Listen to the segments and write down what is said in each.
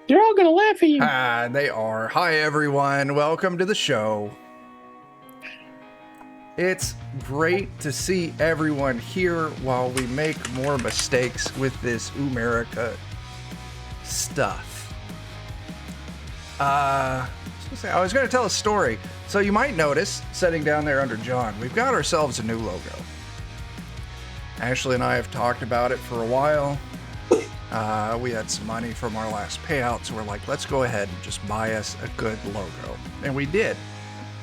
They're all gonna laugh at you. They are. Hi, everyone. Welcome to the show. It's great to see everyone here while we make more mistakes with this Umerica stuff. I was going to tell a story. So you might notice, sitting down there under John, we've got ourselves a new logo. Ashley and I have talked about it for a while. We had some money from our last payout, so we're like, let's go ahead and just buy us a good logo. And we did.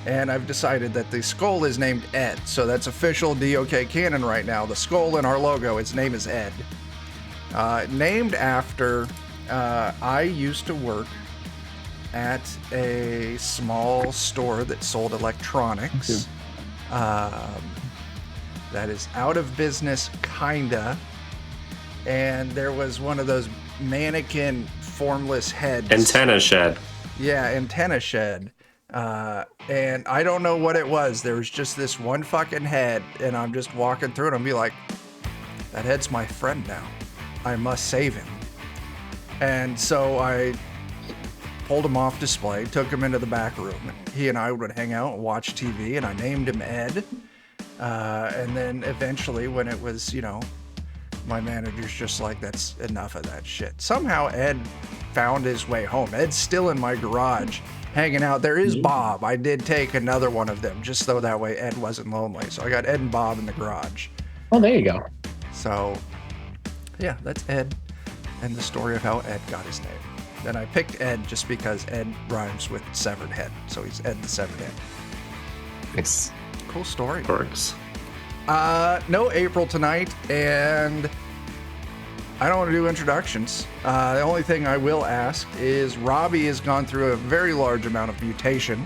And I've decided that the skull is named Ed, so that's official DOK canon right now. The skull in our logo, its name is Ed. Named after, I used to work at a small store that sold electronics. That is out of business, kinda. And there was one of those mannequin formless heads. Antenna shed. Yeah, antenna shed. And I don't know what it was. There was just this one fucking head, and I'm just walking through it and be like, that head's my friend now. I must save him. And so I pulled him off display, took him into the back room, and he and I would hang out and watch TV, and I named him Ed. And then eventually when it was, my manager's just like, that's enough of that shit. Somehow Ed found his way home. Ed's still in my garage hanging out. There is Bob. I did take another one of them just so that way Ed wasn't lonely. So I got Ed and Bob in the garage. Oh, there you go. So, yeah, that's Ed and the story of how Ed got his name. Then I picked Ed just because Ed rhymes with severed head. So he's Ed the Severed Head. Nice. Cool story. Works. No April tonight, and I don't want to do introductions. The only thing I will ask is Robbie has gone through a very large amount of mutation.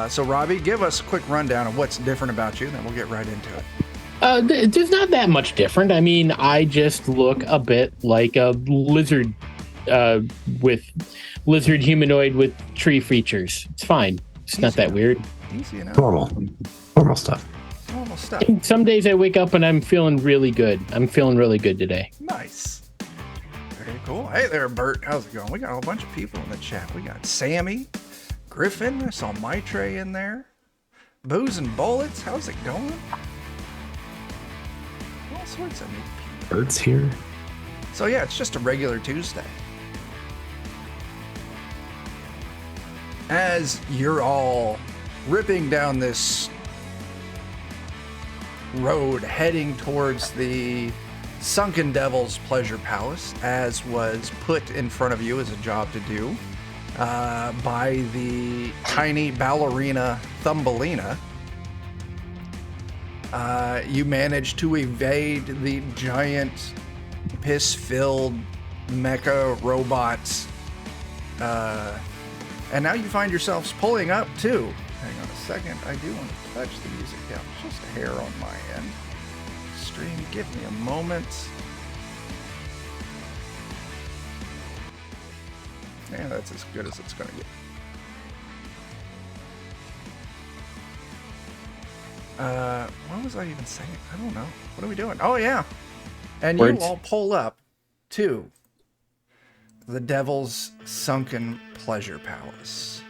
So Robbie, give us a quick rundown of what's different about you, and then we'll get right into it. There's not that much different. I mean, I just look a bit like a lizard with lizard humanoid with tree features. It's fine. It's not that weird. Easy enough. Normal stuff. Normal stuff. And some days I wake up and I'm feeling really good. I'm feeling really good today. Nice. Very cool. Hey there, Bert. How's it going? We got a whole bunch of people in the chat. We got Sammy, Griffin. I saw Maitre in there. Booze and Bullets. How's it going? All sorts of neat people. Bird's here. So yeah, it's just a regular Tuesday. As you're all ripping down this road heading towards the Sunken Devil's Pleasure Palace, as was put in front of you as a job to do by the tiny ballerina Thumbelina, you managed to evade the giant piss-filled mecha robots, and now you find yourselves pulling up too. Hang on a second, I do want to touch the music down just a hair on my end. Stream, give me a moment. Yeah, that's as good as it's gonna get. What was I even saying? I don't know. What are we doing? Oh yeah. And you all pull up to the Devil's Sunken Pleasure Palace.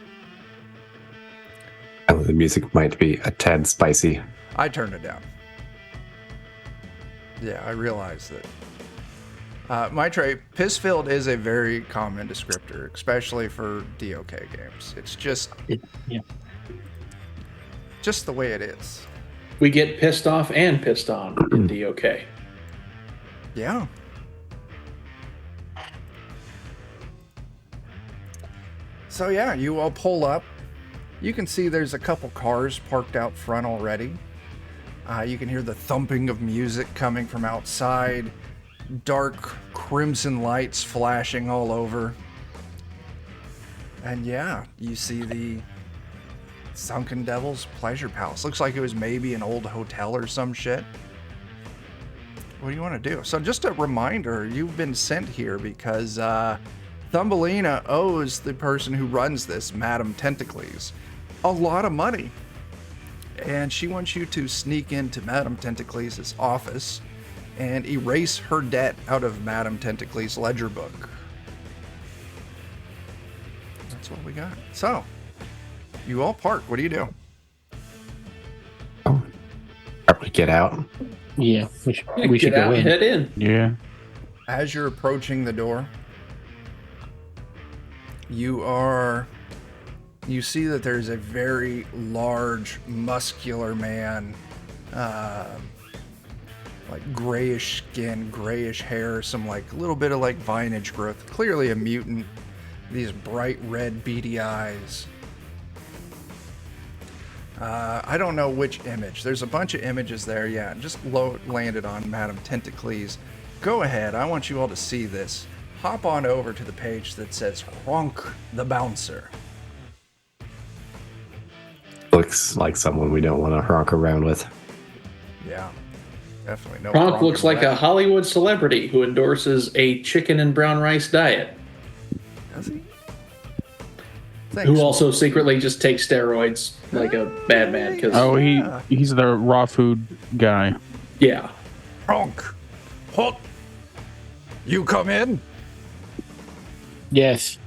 Oh, the music might be a tad spicy. I turned it down. Yeah, I realized that. Maitre, piss-filled is a very common descriptor, especially for DOK games. It's just the way it is. We get pissed off and pissed on in DOK. Yeah. So yeah, you all pull up. You can see there's a couple cars parked out front already. You can hear the thumping of music coming from outside. Dark crimson lights flashing all over. And yeah, you see the Sunken Devil's Pleasure Palace. Looks like it was maybe an old hotel or some shit. What do you want to do? So just a reminder, you've been sent here because Thumbelina owes the person who runs this, Madame Tentacles, a lot of money. And she wants you to sneak into Madame Tentacles' office and erase her debt out of Madame Tentacles' ledger book. what we got. So, you all park. What do you do? Oh, probably get out. Yeah, we Get should out go and in. head in. Yeah. As you're approaching the door, you see that there's a very large, muscular man, like grayish skin, grayish hair, some like a little bit of like vinage growth. Clearly a mutant. These bright red beady eyes. I don't know which image. There's a bunch of images there. Yeah, just landed on Madame Tentacles. Go ahead. I want you all to see this. Hop on over to the page that says Honk the Bouncer. Looks like someone we don't want to honk around with. Yeah, definitely. No. Kronk Honk looks in like a that. Hollywood celebrity who endorses a chicken and brown rice diet. Does he? Thanks. Who also secretly just takes steroids like a bad man. Because Oh, he's the raw food guy. yeah, Honk. Honk. You come in? Yes.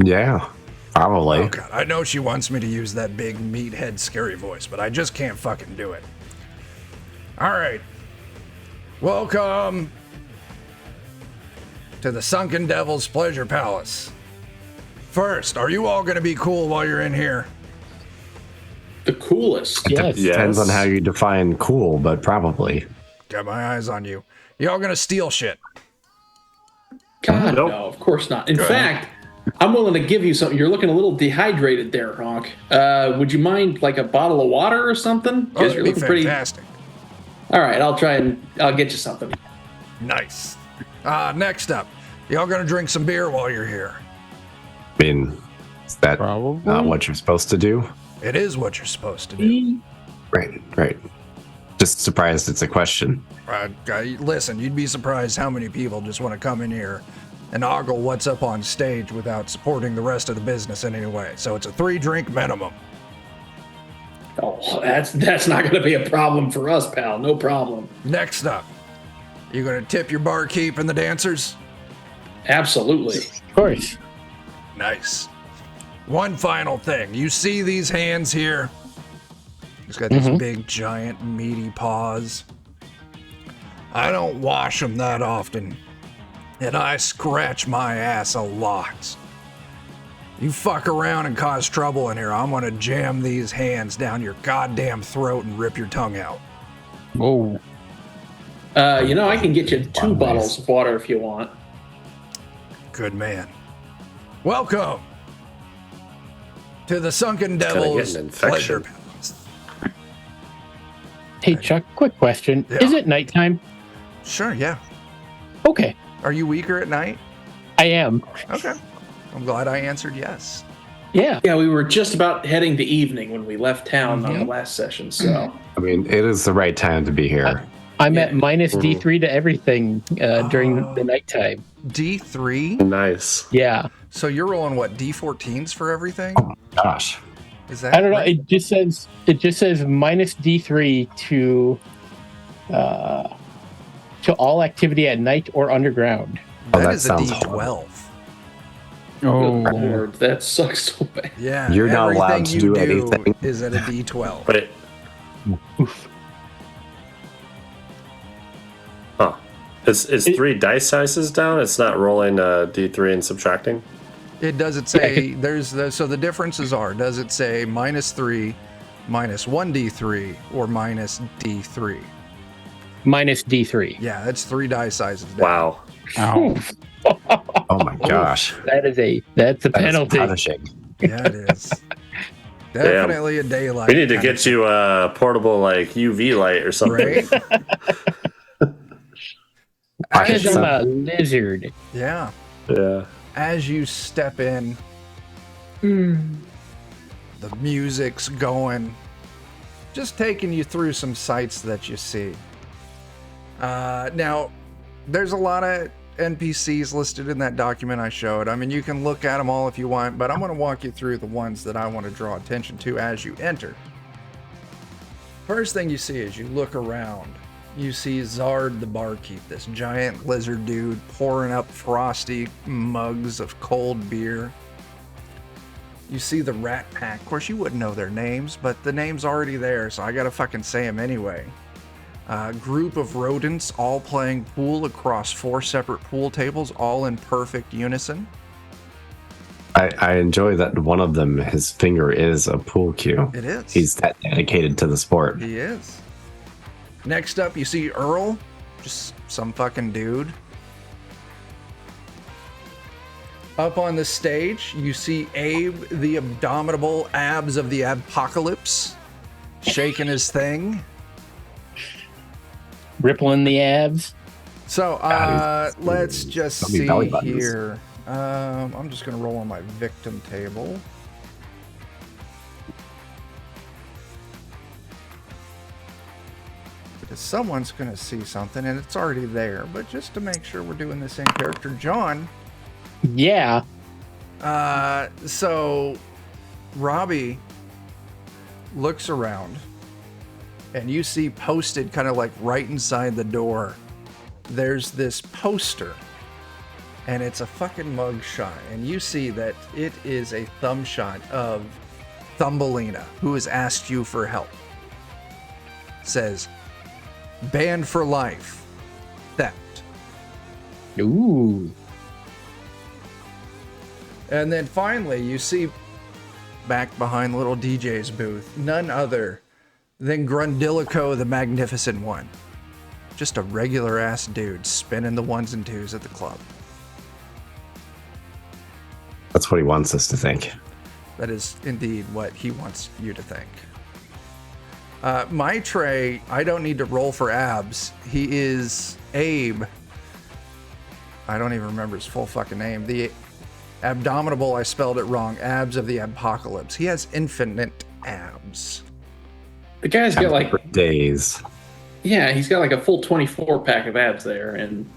Yeah, probably. Oh god, I know she wants me to use that big meathead scary voice, but I just can't fucking do it. Alright. Welcome to the Sunken Devil's Pleasure Palace. First, are you all gonna be cool while you're in here? the coolest. Yes. Depends on how you define cool, but probably. Got my eyes on you. Y'all gonna steal shit. God, Nope. no, of course not. In fact, I'm willing to give you something. You're looking a little dehydrated there, Honk. Would you mind like a bottle of water or something? Oh, Because that'd you're be looking pretty. fantastic. All right, I'll get you something. Nice. Next up, y'all gonna drink some beer while you're here. I mean, is that Probably. not what you're supposed to do? It is what you're supposed to do. Right. Just surprised it's a question. Listen, you'd be surprised how many people just want to come in here and ogle what's up on stage without supporting the rest of the business in any way. So it's a 3-drink minimum. Oh, that's not going to be a problem for us, pal. No problem. Next up, you gonna tip your barkeep and the dancers? Absolutely. Of course. Nice. One final thing. You see these hands here? He's got these big, giant, meaty paws. I don't wash them that often, and I scratch my ass a lot. You fuck around and cause trouble in here, I'm gonna jam these hands down your goddamn throat and rip your tongue out. Whoa. I can get you 2 bottles of water if you want. Good man. Welcome to the Sunken Kinda Devil's getting an infection. Pleasure Palace. Hey, Chuck, quick question. Yeah. Is it nighttime? Sure, yeah. Okay. Are you weaker at night? I am. Okay. I'm glad I answered yes. Yeah. Yeah, we were just about heading to evening when we left town on the last session, so. I mean, it is the right time to be here. I'm at minus D3 to everything during the nighttime. D3? Nice. Yeah. So you're rolling what, D14s for everything? Gosh. Is that I don't know. right? It just says minus D3 to all activity at night or underground. That that is a sounds D12. Oh. Good Lord, that sucks so bad. Yeah. You're not everything allowed to you do anything. is at a D12. Wait. Huh. Is 3 dice sizes down? It's not rolling D3 and subtracting? It does it say so the differences are, does it say -3, -1d3, or minus D3? Minus D3. Yeah, that's 3 die sizes down. Wow. Ow. Oh my gosh. That's a That is penalty. punishing. Yeah, it is. Definitely a daylight. We need to kind get you a portable like UV light or of- something. right? I Because could I'm a lizard. Yeah. Yeah. As you step in, the music's going, just taking you through some sights that you see. Now, there's a lot of NPCs listed in that document I showed. I mean, you can look at them all if you want, but I'm going to walk you through the ones that I want to draw attention to as you enter. First thing you see is you look around. You see Zard the barkeep, this giant lizard dude pouring up frosty mugs of cold beer. You see the Rat Pack. Of course, you wouldn't know their names, but the name's already there, so I gotta fucking say them anyway. Group of rodents all playing pool across 4 separate pool tables, all in perfect unison. I enjoy that one of them, his finger is a pool cue. It is. He's that dedicated to the sport. He is. Next up, you see Earl, just some fucking dude. Up on the stage, you see Abe, the abominable abs of the apocalypse, shaking his thing. Rippling the abs. So, let's just Don't be see belly buttons. here. I'm just going to roll on my victim table. Because someone's going to see something, and it's already there. But just to make sure we're doing the same character, John. Yeah. So Robbie looks around, and you see posted kind of like right inside the door, there's this poster, and it's a fucking mug shot, and you see that it is a thumb shot of Thumbelina, who has asked you for help. Says, banned for life, theft. Ooh. And then finally, you see back behind little DJ's booth, none other than Grundilico the Magnificent One. Just a regular ass dude spinning the ones and twos at the club. That's what he wants us to think. That is indeed what he wants you to think. My Trey, I don't need to roll for abs. He is Abe. I don't even remember his full fucking name. The Abdominable, I spelled it wrong. Abs of the apocalypse. He has infinite abs. The guy's got like, For days. yeah, he's got like a full 24 pack of abs there, and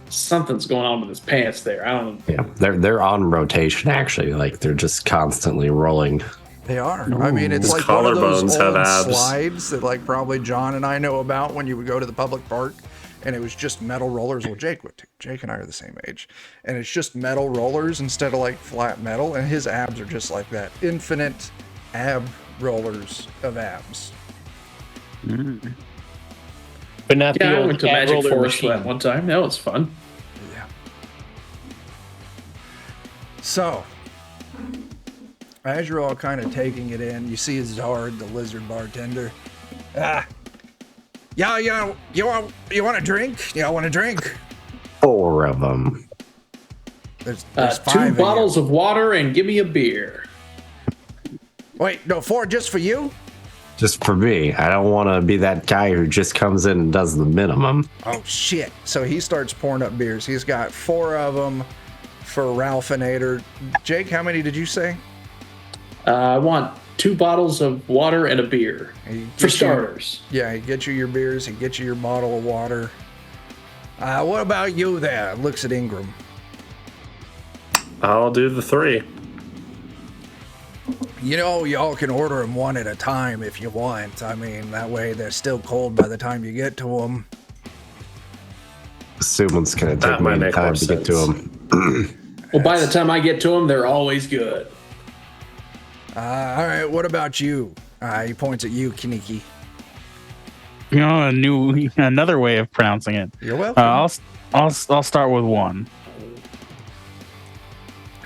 something's going on with his pants there. I don't know. Yeah, they're on rotation actually. Like they're just constantly rolling. They are. I mean, it's His like one of those collarbones have old abs. slides that like probably John and I know about when you would go to the public park and it was just metal rollers. Well, Jake would too. Jake and I are the same age. And it's just metal rollers instead of like flat metal. And his abs are just like that. Infinite ab rollers of abs. But not Yeah, the I old went to ab Magic roller Forest machine. that one time. That was fun. Yeah. So, as you're all kind of taking it in, you see Zard, the lizard bartender. Yeah, you want a drink? Yeah, I want a drink. 4 of them. There's 5 2 of you. bottles of water and give me a beer. Wait, no, 4 just for you? Just for me. I don't want to be that guy who just comes in and does the minimum. Oh, shit. So he starts pouring up beers. He's got 4 of them for Ralphinator. Jake, how many did you say? I want 2 bottles of water and a beer. He For gets you- starters. Yeah, he gets you your beers. He gets you your bottle of water. What about you there? Looks at Ingram. I'll do the 3. You know, y'all can order them one at a time if you want. I mean, that way they're still cold by the time you get to them. Assuming it's going to That take might me make time more to get to sense. him. Well, by the time I get to them, they're always good. All right, what about you? He points at you, Kiniki. You know, another way of pronouncing it. You're welcome. I'll start with 1.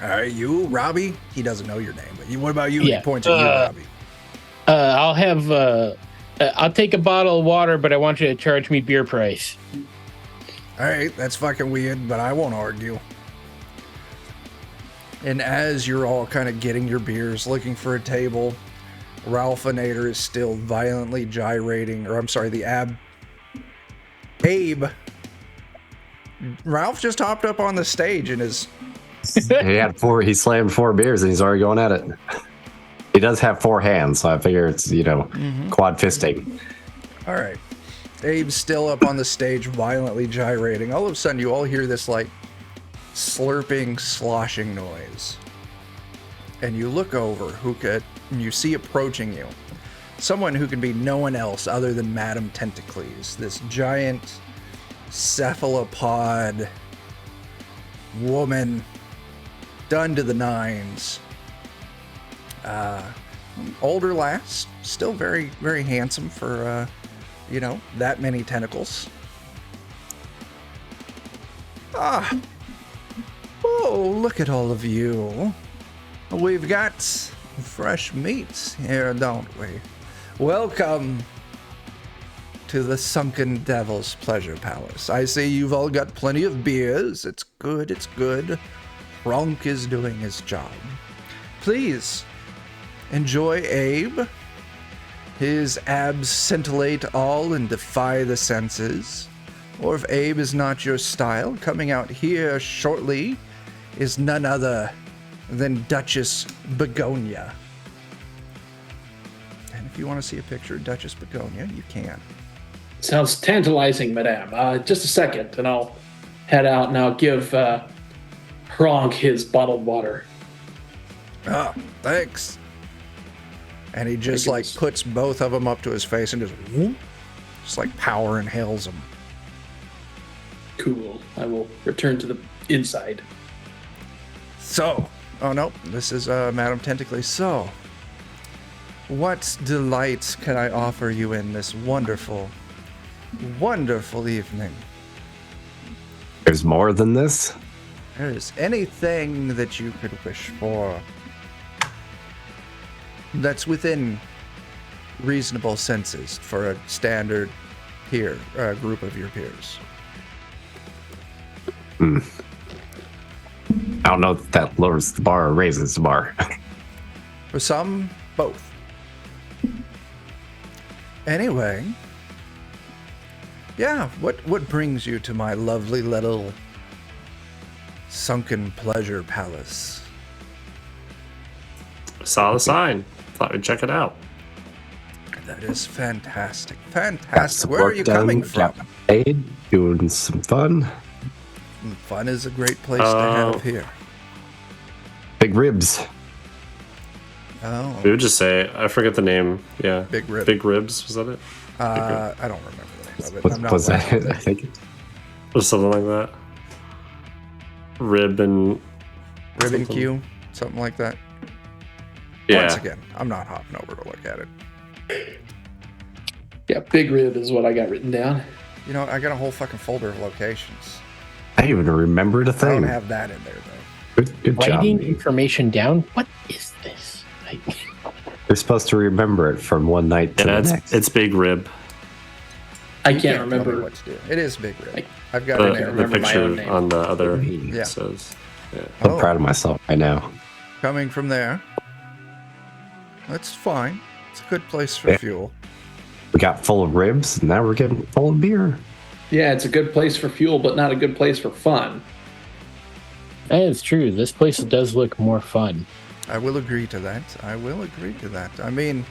All right, you, Robbie. He doesn't know your name, but what about you? Yeah, He points at you, Robbie. I'll have. I'll take a bottle of water, but I want you to charge me beer price. All right, that's fucking weird, but I won't argue. And as you're all kind of getting your beers, looking for a table, Ralphinator is still violently gyrating, or I'm sorry, Abe. Ralph just hopped up on the stage and is. He slammed 4 beers and he's already going at it. He does have 4 hands, so I figure it's, quad fisting. All right. Abe's still up on the stage, violently gyrating. All of a sudden, you all hear this, like, slurping, sloshing noise. And you look over, and you see approaching you someone who can be no one else other than Madame Tentacles, this giant cephalopod woman, done to the nines. Older lass, still very, very handsome for, that many tentacles. Oh, look at all of you. We've got fresh meats here, don't we? Welcome to the Sunken Devil's Pleasure Palace. I see you've all got plenty of beers. It's good, it's good. Ronk is doing his job. Please, enjoy Abe. His abs scintillate all and defy the senses. Or if Abe is not your style, coming out here shortly is none other than Duchess Begonia. And if you want to see a picture of Duchess Begonia, you can. Sounds tantalizing, madame. Just a second, and I'll head out and I'll give Hronk his bottled water. Thanks. And he just puts both of them up to his face and just whoop, just like power inhales them. Cool. I will return to the inside. So, oh no, this is Madame Tentacly. So, what delight can I offer you in this wonderful, wonderful evening? There's more than this? There's anything that you could wish for that's within reasonable senses for a standard peer, group of your peers. I don't know if that lowers the bar or raises the bar. For some, both. Anyway, yeah, what brings you to my lovely little Sunken Pleasure Palace? Saw the sign. Thought we'd check it out. That is fantastic. Got Fantastic. some Where are work you done, coming from? got paid, doing some fun. Fun is a great place to have here. Big ribs. Oh, We would just say, I forget the name. Yeah. Big Rib. Big Ribs, was that it? I don't remember the name of it. What I'm not was that? well I think Or something like that. Rib and... Ribbon something. Q, something like that. Yeah. Once again, I'm not hopping over to look at it. Yeah, Big Rib is what I got written down. You know, I got a whole fucking folder of locations. I didn't even remember the I don't thing. have that in there though. Good job. Writing information down. What is this? You're supposed to remember it from one night to Yeah, the next. it's Big Rib. I You can't tell me remember. what to do. It is Big Rib. I- I've got it in The, there. the remember my own picture name. on the other Yeah. says... Yeah. I'm Oh. proud of myself right now. Coming from there. That's fine. It's a good place for Yeah. fuel. We got full of ribs, and now we're getting full of beer. Yeah, it's a good place for fuel, but not a good place for fun. That is true. This place does look more fun. I will agree to that. I will agree to that. I mean,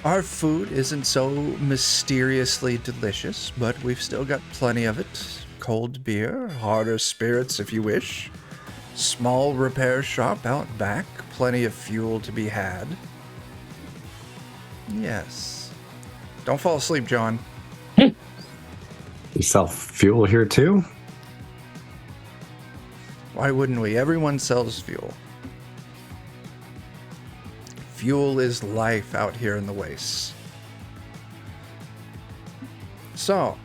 our food isn't so mysteriously delicious, but we've still got plenty of it. Cold beer, harder spirits if you wish. Small repair shop out back. Plenty of fuel to be had. Yes. Don't fall asleep, John. You sell fuel here too? Why wouldn't we? Everyone sells fuel. Fuel is life out here in the wastes. So,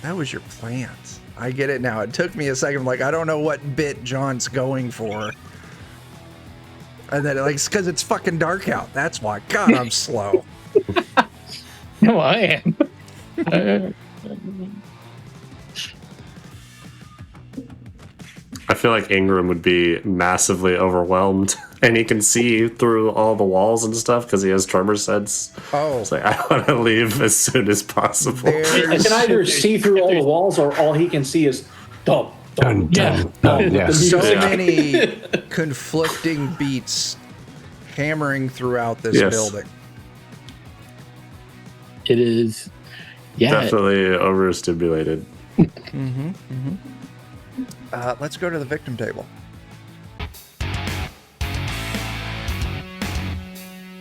that was your plant. I get it now. It took me a second. Like, I don't know what bit John's going for. And then, like, it's because it's fucking dark out. That's why. God, I'm slow. No, I am. I feel like Ingram would be massively overwhelmed, and he can see through all the walls and stuff because he has tremor sense. Oh, It's like, I want to leave as soon as possible. I there's can either see through all the walls or all he can see is thump. Dun, dun, dun, yes. so Yeah. many conflicting beats hammering throughout this Yes. building. It is. Yeah. Definitely overstimulated. Let's go to the victim table.